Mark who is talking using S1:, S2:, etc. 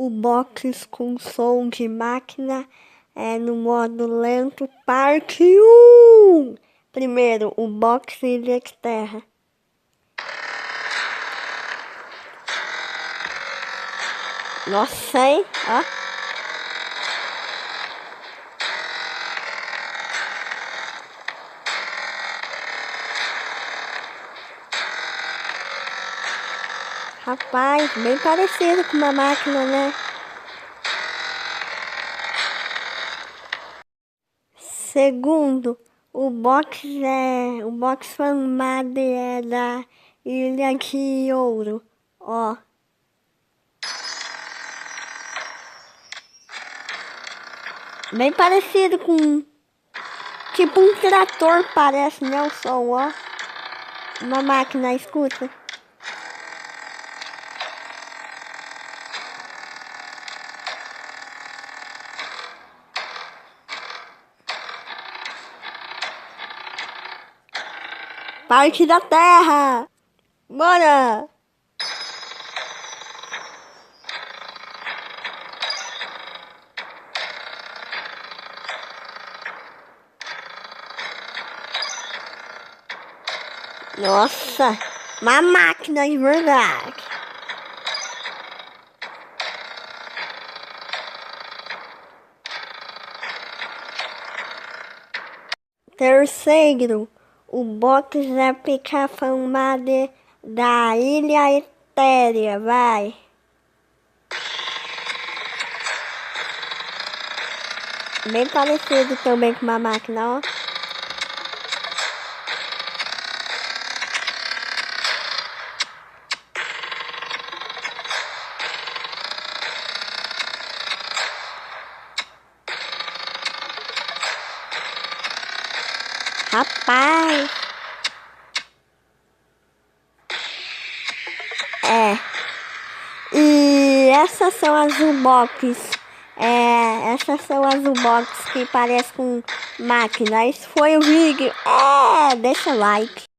S1: o box com som de máquina no modo lento, parte 1. Primeiro, o box Ilha de Terra. Nossa, hein? Ó. Rapaz, bem parecido com uma máquina, né? Segundo, o box formado da Ilha de Ouro, ó. Bem parecido com, tipo um trator parece, né, o som, ó. Uma máquina, escuta. Parte da Terra! Bora! Nossa! Uma máquina de verdade! Terceiro, o box ficar formado da Ilha Etérea, vai! Bem parecido também com uma máquina, ó. Rapaz! E essas são as U-Box. Essas são as U-Box que parecem com máquina. Esse foi o vídeo. Deixa o like.